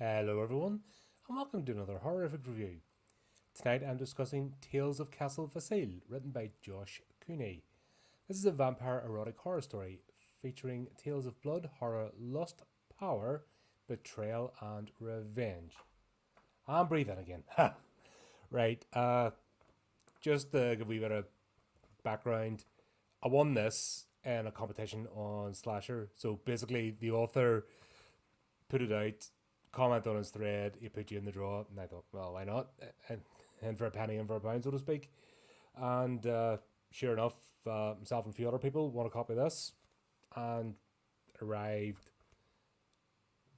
Hello everyone, and welcome to another horrific review. Tonight I'm discussing Tales of Castle Vasile, written by Josh Cuny. This is a vampire erotic horror story featuring tales of blood, horror, lust, power, betrayal, and revenge. I'm breathing again. Right, just to give a wee bit of background, I won this in a competition on Slasher. So basically, the author put it out, comment on his thread, he put you in the draw, and I thought, well, why not? And for a penny and for a pound, so to speak. And sure enough, myself and a few other people want a copy of this, and arrived.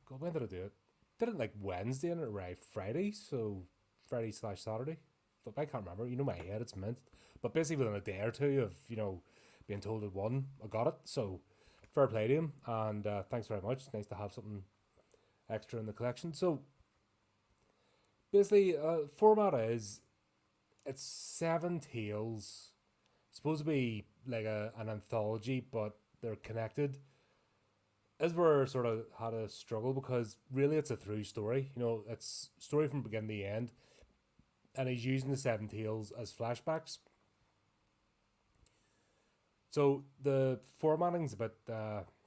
God, when did I do it? Did it like Wednesday and it arrived Friday, so Friday/Saturday. But I can't remember. You know my head, it's mint. But basically within a day or two of being told it won, I got it. So fair play to him, and thanks very much. It's nice to have something extra in the collection. So basically, format is it's 7 tales. It's supposed to be like an anthology, but they're connected. As we're sort of had a struggle because really it's a through story. It's story from beginning to end, and he's using the 7 tales as flashbacks. So the formatting's a bit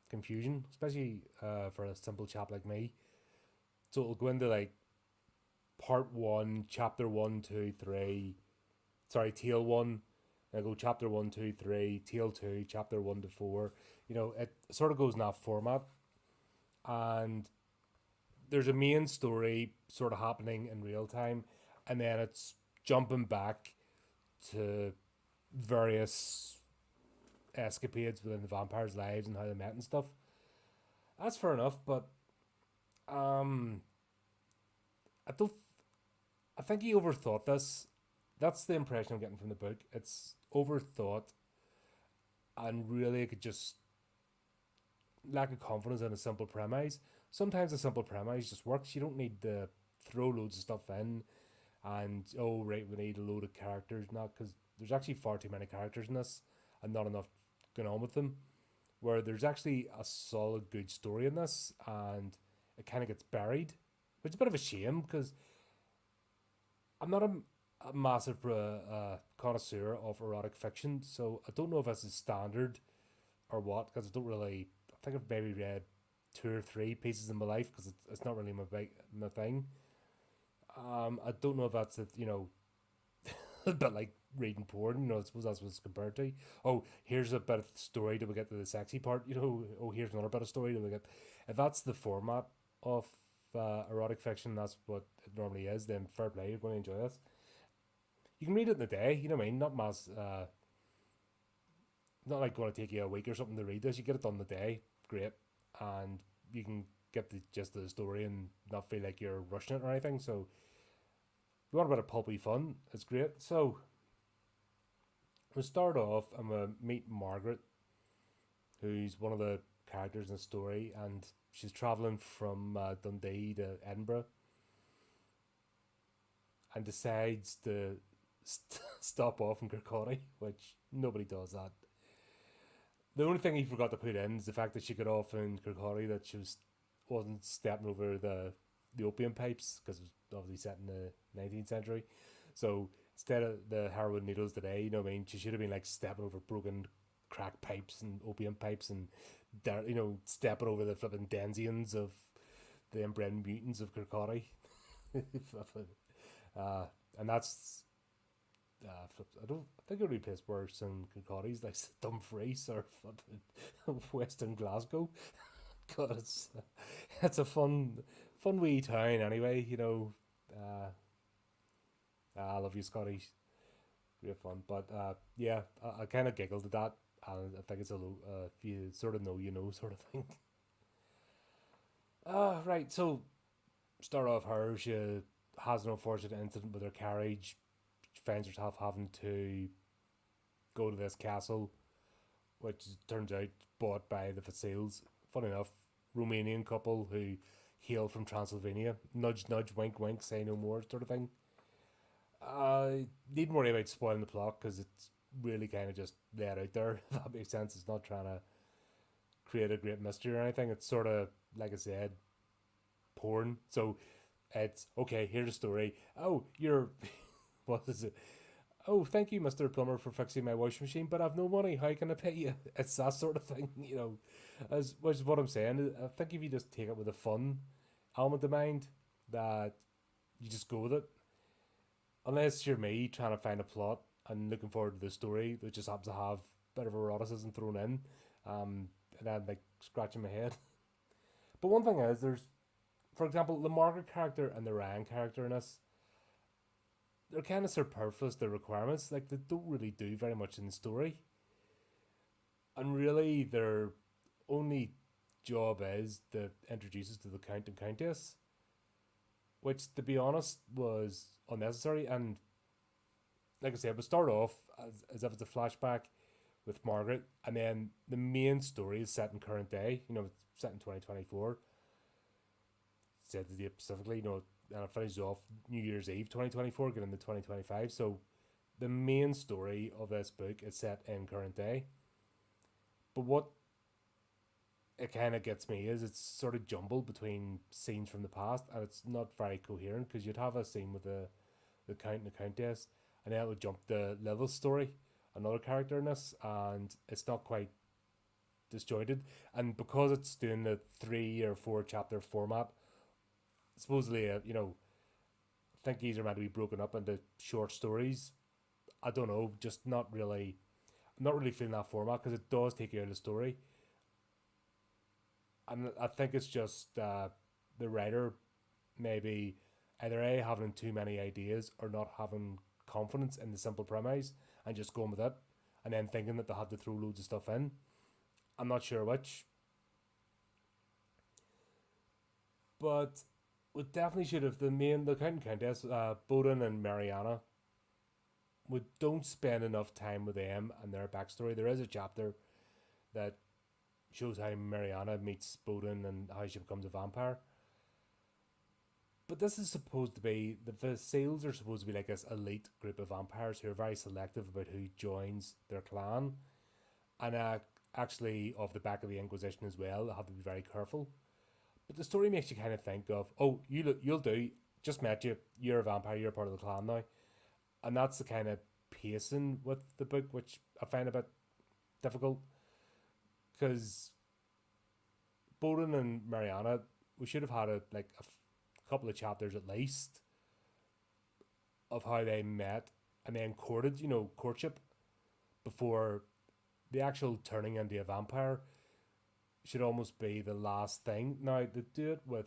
confusion, especially for a simple chap like me. So it'll go into like part one, chapter one, two, three. Sorry, tale one. I go chapter one, two, three, tale two, chapter one to four. It sort of goes in that format, and there's a main story sort of happening in real time, and then it's jumping back to various escapades within the vampires' lives and how they met and stuff. That's fair enough, but um, I don't. I think he overthought this. That's the impression I'm getting from the book. It's overthought, and really, it could just lack of confidence in a simple premise. Sometimes a simple premise just works. You don't need to throw loads of stuff in, and oh right, we need a load of characters, not because there's actually far too many characters in this, and not enough going on with them. Where there's actually a solid, good story in this, and it kind of gets buried, which is a bit of a shame because I'm not a massive connoisseur of erotic fiction, so I don't know if this is standard or what, because I don't really. I think I've maybe read 2 or 3 pieces in my life because it's not really my thing. I don't know if that's a bit like reading porn. I suppose that's what it's compared to. Oh, here's a bit of story till we get to the sexy part. Oh, here's another bit of story till we get. If that's the format of erotic fiction, that's what it normally is. Then fair play, you're going to enjoy this. You can read it in a day. You know what I mean? Not mass. Not like going to take you a week or something to read this. You get it done in a day. Great, and you can get the gist of the story and not feel like you're rushing it or anything. So, if you want a bit of pulpy fun, it's great. So, we start off and we meet Margaret, who's one of the characters in the story, and she's traveling from Dundee to Edinburgh, and decides to stop off in Kirkcaldy, which nobody does that. The only thing he forgot to put in is the fact that she got off in Kirkcaldy that wasn't stepping over the opium pipes because it was obviously set in the 19th century. So instead of the heroin needles today, you know what I mean, she should have been like stepping over broken crack pipes and opium pipes and stepping over the flipping denzians of the inbred mutants of Kirkcaldy. And that's I don't I think every place worse than Kirkcaldy's like Dumfries or Western Glasgow. God, it's a fun wee town anyway. I love you, Scotty. Great fun, but yeah, I kind of giggled at that, and I think it's if you sort of know, sort of thing. Right. So start off her. She has an unfortunate incident with her carriage. She finds herself having to go to this castle, which turns out bought by the Vasiles. Funny enough, Romanian couple who hail from Transylvania. Nudge, nudge, wink, wink, say no more, sort of thing. Needn't worry about spoiling the plot because it's really kind of just laid out there. If that makes sense. It's not trying to create a great mystery or anything. It's sort of like I said. porn. So it's okay. Here's a story. Oh, you're what is it? Oh, thank you, Mr. Plumber, for fixing my washing machine, but I've no money. How can I pay you? It's that sort of thing, as which is what I'm saying. I think if you just take it with a fun element in mind, that you just go with it. Unless you're me trying to find a plot and looking forward to the story that just happens to have a bit of eroticism thrown in, and I'm like scratching my head. But one thing is, for example, the Margaret character and the Ryan character in this, they're kind of superfluous. The requirements, like they don't really do very much in the story, and really their only job is to introduce us to the Count and Countess, which, to be honest, was unnecessary. And like I said, we start off as if it's a flashback with Margaret, and then the main story is set in current day. It's set in 2024. Said the date specifically, and it finishes off New Year's Eve 2024, getting into 2025. So the main story of this book is set in current day. But what it kind of gets me is it's sort of jumbled between scenes from the past, and it's not very coherent because you'd have a scene with the Count and the Countess, and then it would jump to Lilith's story, another character in this, and it's not quite disjointed. And because it's doing the 3 or 4 chapter format, supposedly, I think these are meant to be broken up into short stories. I don't know, just not really feeling that format because it does take you out of the story. And I think it's just the writer maybe either A, having too many ideas, or not having confidence in the simple premise and just going with it, and then thinking that they have to throw loads of stuff in. I'm not sure which. But we definitely should have the Count and Countess, Bowden and Mariana. We don't spend enough time with them and their backstory. There is a chapter that shows how Mariana meets Bowden and how she becomes a vampire. But this is supposed to be, the Vasiles are supposed to be like this elite group of vampires who are very selective about who joins their clan. And actually, off the back of the Inquisition as well, they have to be very careful. But the story makes you kind of think of, oh, you'll do, just met you, you're a vampire, you're part of the clan now. And that's the kind of pacing with the book, which I find a bit difficult. Because Bowden and Mariana, we should have had a couple of chapters at least of how they met and then courted, courtship, before the actual turning into a vampire should almost be the last thing. Now, they do it with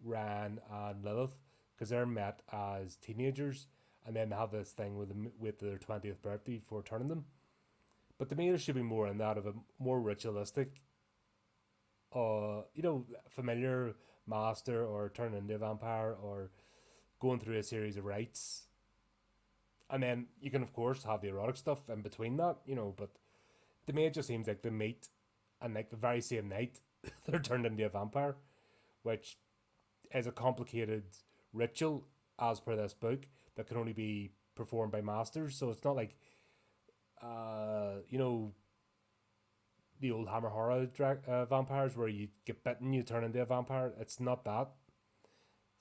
Ran and Lilith because they're met as teenagers, and then they have this thing with them with their 20th birthday before turning them. But to me, there should be more in that, of a more ritualistic, familiar master, or turning into a vampire, or going through a series of rites. And then you can, of course, have the erotic stuff in between that, but to me, it just seems like they meet, and like the very same night, they're turned into a vampire, which is a complicated ritual as per this book that can only be performed by masters. So it's not like, the old Hammer Horror vampires where you get bitten, you turn into a vampire. It's not that.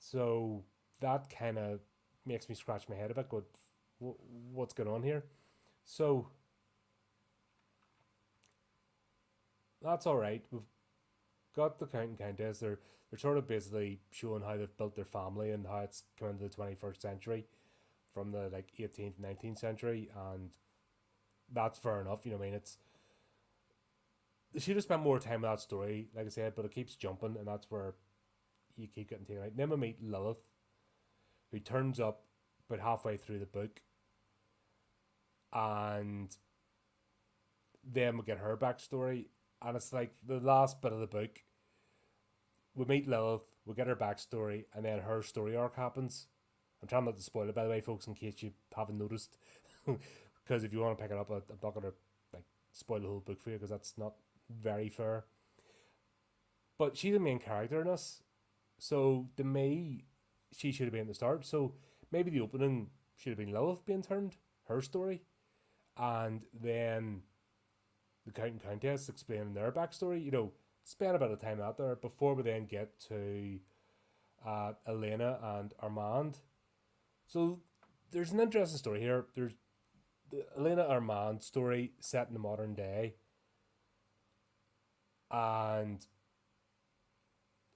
So that kind of makes me scratch my head a bit. Go, what's going on here? So that's all right. We've got the Count and Countess. They're sort of basically showing how they've built their family and how it's come into the 21st century from the 18th, 19th century, and that's fair enough. I mean, they should have spent more time with that story, like I said, but it keeps jumping, and that's where you keep getting taken out. Then we meet Lilith, who turns up about halfway through the book, and then we get her backstory, and it's like the last bit of the book. We meet Lilith, we get her backstory, and then her story arc happens. I'm trying not to spoil it, by the way, folks, in case you haven't noticed, because if you want to pick it up, I'm not going to spoil the whole book for you, because that's not very fair. But she's the main character in this, so to me, she should have been at the start. So maybe the opening should have been Lilith being turned, her story, and then the Count and Countess explaining their backstory. Spend a bit of time out there before we then get to Elena and Armand. So there's an interesting story here. There's the Elena Armand story set in the modern day, and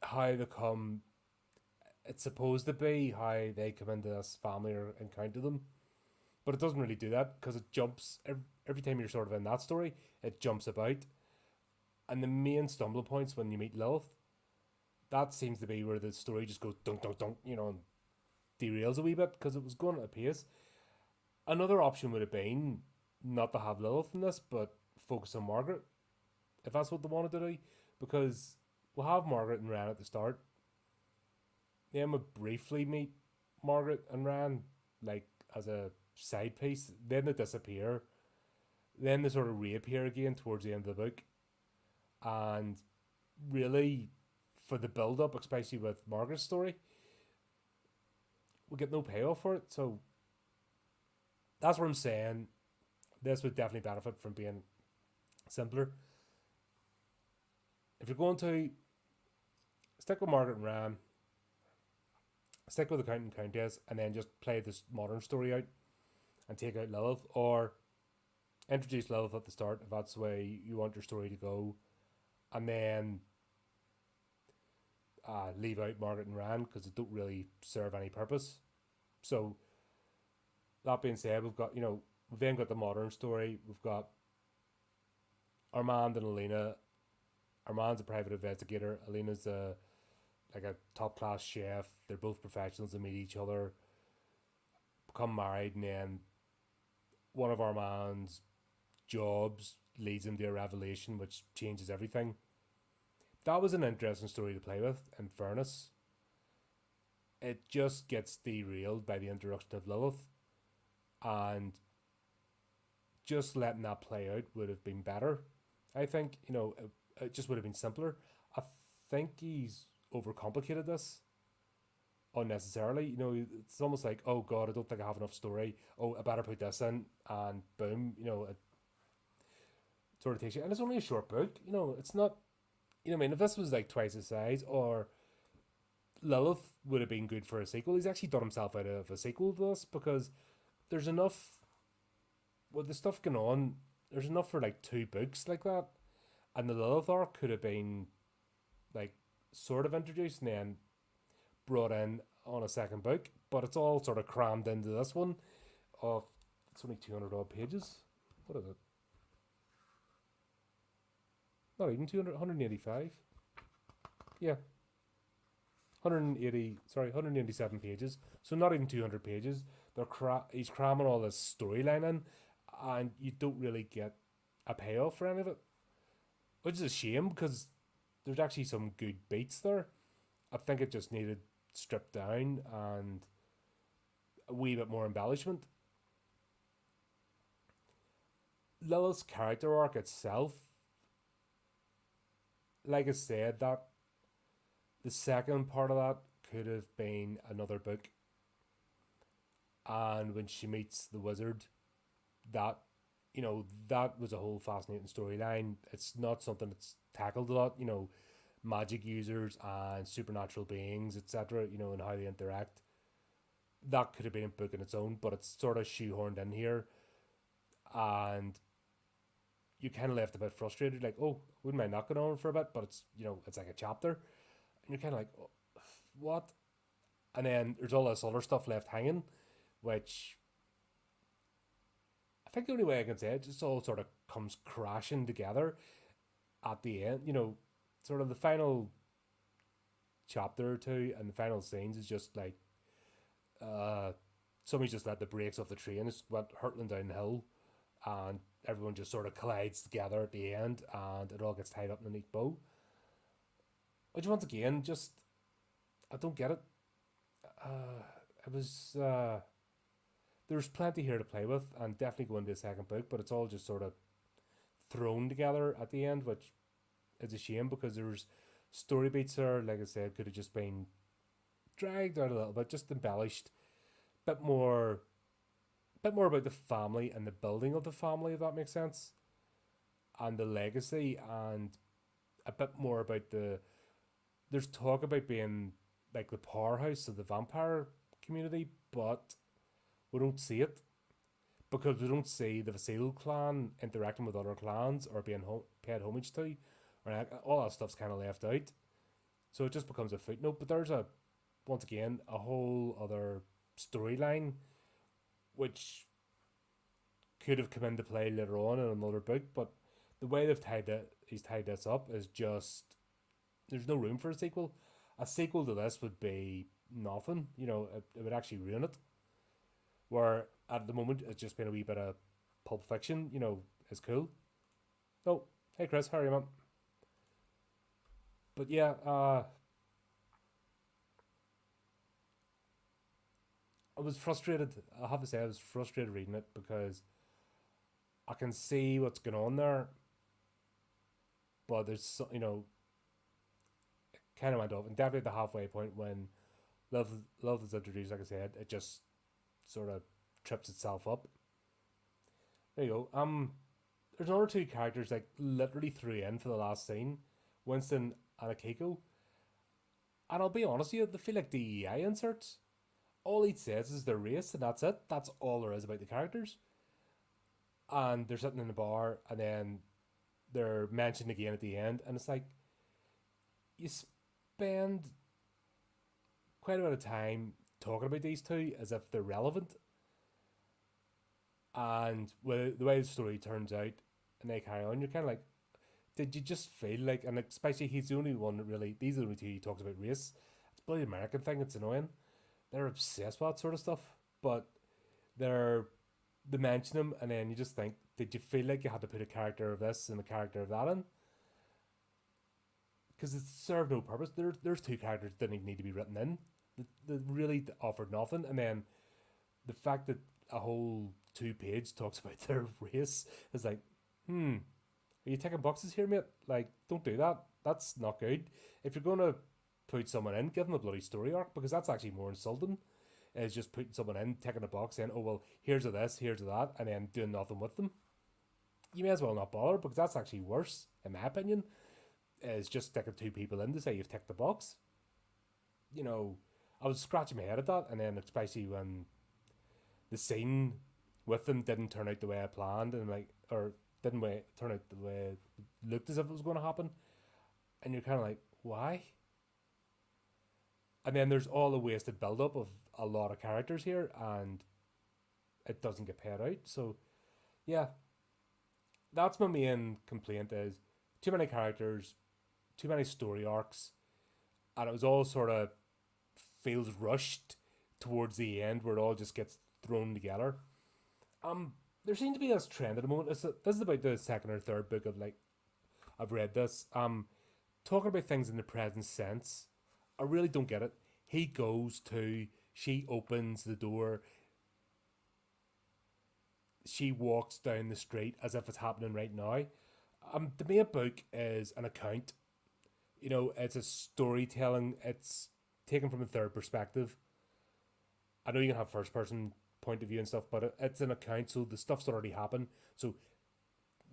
how they come. It's supposed to be how they come into this family or encounter them, but it doesn't really do that because it jumps every time you're sort of in that story. It jumps about, and the main stumbling points when you meet Lilith, that seems to be where the story just goes dunk dunk dunk, and derails a wee bit because it was going at a pace. Another option would have been not to have Lilith in this, but focus on Margaret, if that's what they wanted to do, because we'll have Margaret and Ren at the start. Then we briefly meet Margaret and Ren, like as a side piece. Then they disappear. Then they sort of reappear again towards the end of the book. And really, for the build up, especially with Margaret's story, we get no payoff for it. So that's what I'm saying. This would definitely benefit from being simpler. If you're going to stick with Margaret and Ram, stick with the Count and Countess, and then just play this modern story out and take out Lilith, or introduce Lilith at the start if that's the way you want your story to go, and then leave out Margaret and Ran because they don't really serve any purpose. So that being said, we've then got the modern story. We've got Armand and Elena. Armand's a private investigator. Elena's a top class chef. They're both professionals. They meet each other, become married, and then one of Armand's jobs leads him to a revelation which changes everything. That was an interesting story to play with, in fairness. It just gets derailed by the introduction of Lilith, and just letting that play out would have been better. I think, it just would have been simpler. I think he's overcomplicated this unnecessarily. It's almost like, oh god, I don't think I have enough story. Oh, I better put this in, and boom, it sort of takes you. And it's only a short book. It's not. If this was like twice the size, or Lilith would have been good for a sequel. He's actually done himself out of a sequel to this because there's enough. With the stuff going on, there's enough for like 2 books like that, and the Lilith arc could have been like sort of introduced and then brought in on a second book, but it's all sort of crammed into this one. Of it's only 200 odd pages. What is it? Not even 200, 185. Yeah. 187 pages. So not even 200 pages. He's cramming all this storyline in, and you don't really get a payoff for any of it. Which is a shame because there's actually some good beats there. I think it just needed stripped down and a wee bit more embellishment. Lilith's character arc itself, like I said, that the second part of that could have been another book. And when she meets the wizard, that that was a whole fascinating storyline. It's not something that's tackled a lot, magic users and supernatural beings, etc., and how they interact. That could have been a book in its own, but it's sort of shoehorned in here. And you kind of left a bit frustrated, like, oh, wouldn't mind that going on for a bit, but it's, it's like a chapter. And you're kind of like, oh, what? And then there's all this other stuff left hanging, which I think the only way I can say it, just all sort of comes crashing together at the end. Sort of the final chapter or two and the final scenes is just like somebody just let the brakes off the train, just went hurtling down the hill, and everyone just sort of collides together at the end, and it all gets tied up in a neat bow. Which once again, just I don't get it. It was there's plenty here to play with, and definitely go into a second book, but it's all just sort of thrown together at the end, which is a shame because there's story beats there, like I said, could have just been dragged out a little bit, just embellished, bit more about the family and the building of the family, if that makes sense, and the legacy, and a bit more about there's talk about being like the powerhouse of the vampire community, but we don't see it because we don't see the Vasile clan interacting with other clans or being paid homage to, or like, all that stuff's kind of left out. So it just becomes a footnote. But there's once again a whole other storyline which could have come into play later on in another book, but the way he's tied this up is just there's no room for a sequel. A sequel to this would be nothing. It would actually ruin it. Where at the moment it's just been a wee bit of Pulp Fiction. Is cool. Oh, hey Chris, how are you, man? But yeah, I was frustrated. I have to say, I was frustrated reading it because I can see what's going on there, but kind of went off, and definitely at the halfway point when love is introduced. Like I said, it just sort of trips itself up. There you go. There's another two characters like literally threw in for the last scene, Winston and Akiko, and I'll be honest with you, they feel like DEI inserts. All he says is their race, and that's it. That's all there is about the characters. And they're sitting in the bar, and then they're mentioned again at the end, and it's like you spend quite a bit of time talking about these two as if they're relevant, and with the way the story turns out, and they carry on, you're kind of like, did you just feel like, and especially he's the only one that really, these are the only two he talks about race. It's a bloody American thing. It's annoying. They're obsessed with that sort of stuff, but they mention him, and then you just think, did you feel like you had to put a character of this and a character of that in? Because it served no purpose. There's two characters that didn't even need to be written in. They really offered nothing, and then the fact that a whole 2 page talks about their race is like, are you taking boxes here, mate? Like, don't do that. That's not good. If you're gonna put someone in, give them a bloody story arc, because that's actually more insulting. Is just putting someone in, taking a box in, oh well, here's a this, here's a that, and then doing nothing with them. You may as well not bother, because that's actually worse, in my opinion, is just sticking 2 people in to say you've ticked the box. I was scratching my head at that, and then especially when the scene with them didn't turn out the way I planned, and or didn't turn out the way it looked as if it was going to happen, and you're kind of like, why? And then there's all the wasted build up of a lot of characters here, and it doesn't get paid out. So, yeah, that's my main complaint: is too many characters, too many story arcs, and it was all sort of feels rushed towards the end, where it all just gets thrown together. There seems to be this trend at the moment. This is about the second or third book of I've read this. Talking about things in the present sense. I really don't get it. She opens the door, she walks down the street as if it's happening right now. The main book is an account. It's a storytelling. It's taken from a third perspective. I know you can have first person point of view and stuff, but it's an account, so the stuff's already happened. So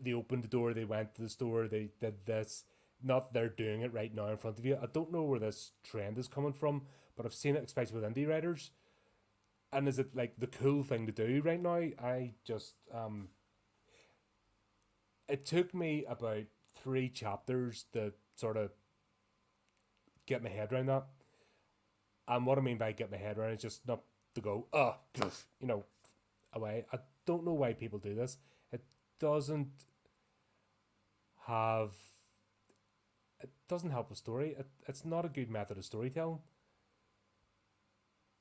they opened the door, they went to the store, they did this. Not they're doing it right now in front of you. I don't know where this trend is coming from, but I've seen it, especially with indie writers. And is it like the cool thing to do right now? I just it took me about 3 chapters to sort of get my head around that. And what I mean by get my head around is just not to go, away. I don't know why people do this. It doesn't have it doesn't help a story. It's not a good method of storytelling,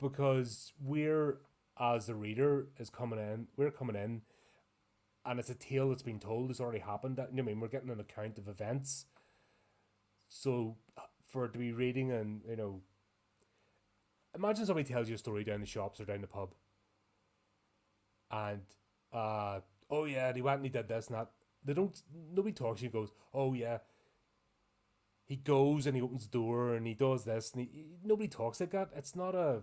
because as the reader we're coming in, and it's a tale that's been told, it's already happened. That, we're getting an account of events. So for it to be reading, and imagine somebody tells you a story down the shops or down the pub, and oh yeah, he went and he did this and that. Nobody talks to you and goes, oh yeah, he goes and he opens the door and he does this, and nobody talks like that. It's not a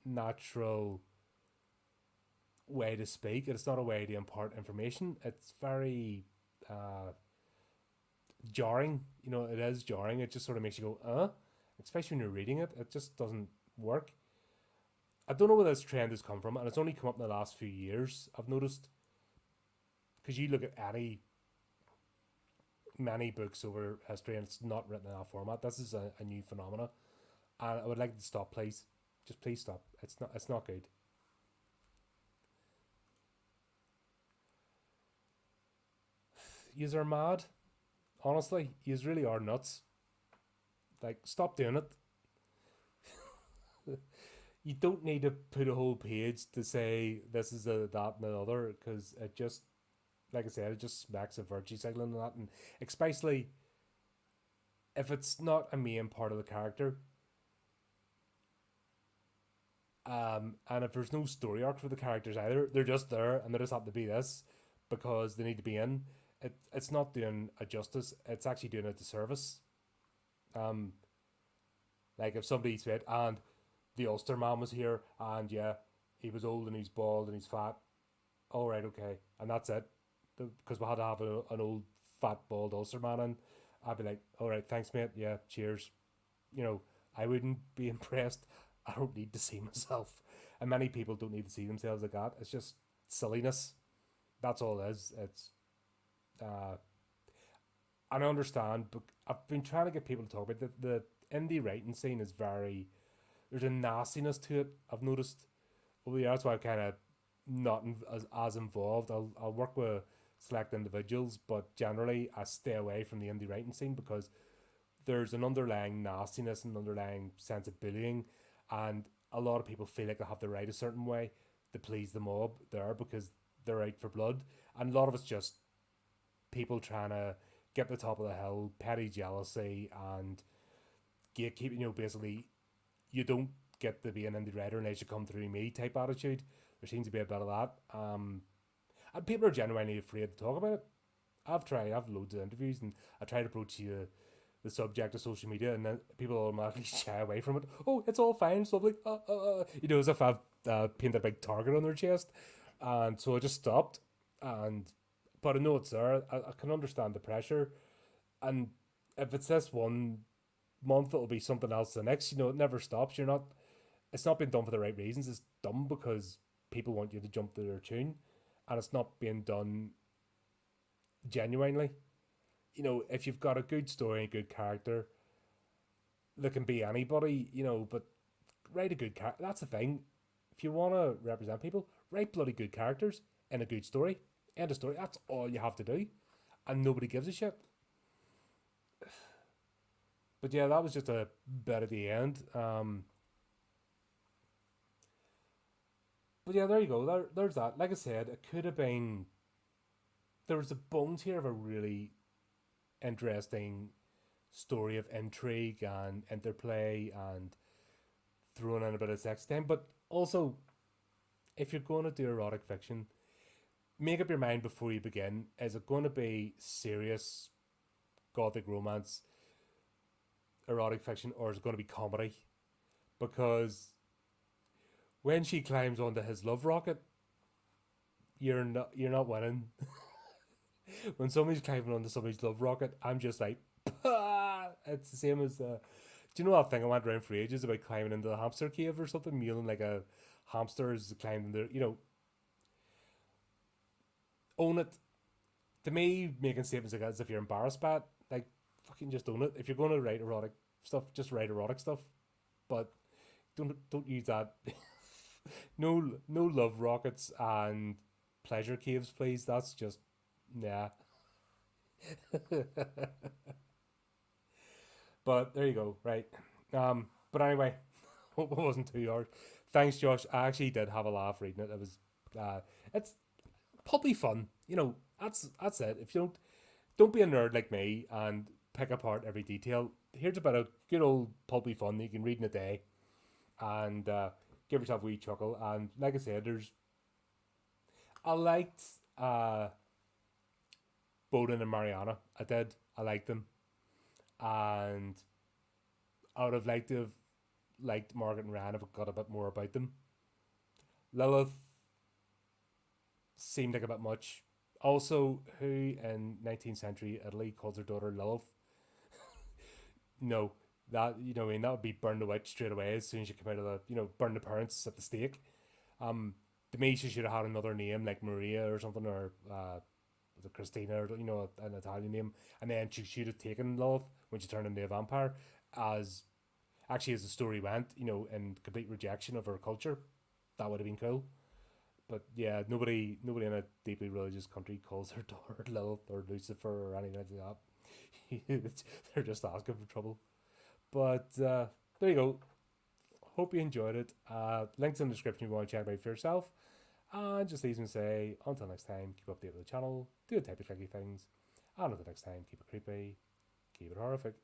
natural way to speak. It's not a way to impart information. It's very jarring. It is jarring. It just sort of makes you go, especially when you're reading it. It just doesn't work. I don't know where this trend has come from, and it's only come up in the last few years. I've noticed because you look at any many books over history, and it's not written in that format. This is a new phenomena, and I would like to stop, please. Just please stop. It's not. It's not good. Yous are mad. Honestly, yous really are nuts. Like, stop doing it. You don't need to put a whole page to say this is a that and the other because it just, like I said, it just smacks of virtue signaling and that, and especially if it's not a main part of the character, and if there's no story arc for the characters either, they're just there and they just happen to be this because they need to be in. It's not doing a justice. It's actually doing a disservice. Um, like if somebody said, and the Ulster man was here, and yeah, he was old and he's bald and he's fat. All right, okay, and that's it. Because we had to have an old fat bald Ulster man in. I'd be like, all right, thanks, mate. Yeah, cheers. You know, I wouldn't be impressed. I don't need to see myself, and many people don't need to see themselves like that. It's just silliness. That's all it is. It's uh, and I understand, but I've been trying to get people to talk about the indie writing scene is very, there's a nastiness to it. I've noticed. Well, yeah, that's why I'm kind of not as involved. I'll work with select individuals, but generally I stay away from the indie writing scene because there's an underlying nastiness and underlying sense of bullying, and a lot of people feel like they have to write a certain way to please the mob there because they're out for blood, and a lot of it's just people trying to get the top of the hill, petty jealousy, and gatekeeping. You know, basically, you don't get to be an indie writer unless you come through me type attitude. There seems to be a bit of that. And people are genuinely afraid to talk about it. I've loads of interviews, and I try to approach the subject of social media, and then people automatically shy away from it. Oh, it's all fine, it's lovely. You know, as if I've painted a big target on their chest. And so I just stopped. And but I know it's there. I can understand the pressure. And if it's this one month, it'll be something else the next. You know, it never stops. You're not. It's not being done for the right reasons. It's done because people want you to jump to their tune, and it's not being done genuinely. You know, if you've got a good story and a good character, there can be anybody. You know, but write a good character. That's the thing. If you want to represent people, write bloody good characters and a good story. End of story. That's all you have to do, and nobody gives a shit. But yeah, that was just a bit at the end. But yeah, there you go. There's that. Like I said, it could have been. There was the bones here of a really interesting story of intrigue and interplay and throwing in a bit of sex time. But also, if you're going to do erotic fiction, make up your mind before you begin. Is it going to be serious gothic romance, erotic fiction, or is it going to be comedy? Because when she climbs onto his love rocket, you're not winning. When somebody's climbing onto somebody's love rocket, I'm just like, "Pah!" It's the same as do you know that thing I went around for ages about climbing into the hamster cave or something, mewling like a hamster is climbing there. You know, own it. To me, making statements like that as if you're embarrassed by it, like fucking just own it. If you're going to write erotic stuff, just write erotic stuff, but don't use that. No love rockets and pleasure caves, please. That's just nah. But there you go, right? But anyway, hope it wasn't too hard. Thanks, Josh. I actually did have a laugh reading it. It was it's probably fun. You know, that's it. If you don't be a nerd like me and pick apart every detail. Here's about a good old pulpy fun that you can read in a day, and give yourself a wee chuckle. And like I said, I liked Bowden and Mariana. I did. I liked them, and I would have liked to have liked Margaret and Ryan if I got a bit more about them. Lilith seemed like a bit much. Also, who in 19th century Italy calls her daughter Lilith? No, That, I mean, that would be burn the witch straight away as soon as you come out of the, burn the parents at the stake. Um, to me, she should have had another name like Maria or something, or was it Christina, or an Italian name, and then she should have taken Lilith when she turned into a vampire, as actually as the story went, in complete rejection of her culture. That would have been cool. But yeah, nobody in a deeply religious country calls their daughter Lilith or Lucifer or anything like that. They're just asking for trouble. But there you go. Hope you enjoyed it. Links in the description if you want to check it out for yourself. And just leaves me to say, until next time, keep updated with the channel, do the type of tricky things, and until next time, keep it creepy, keep it horrific.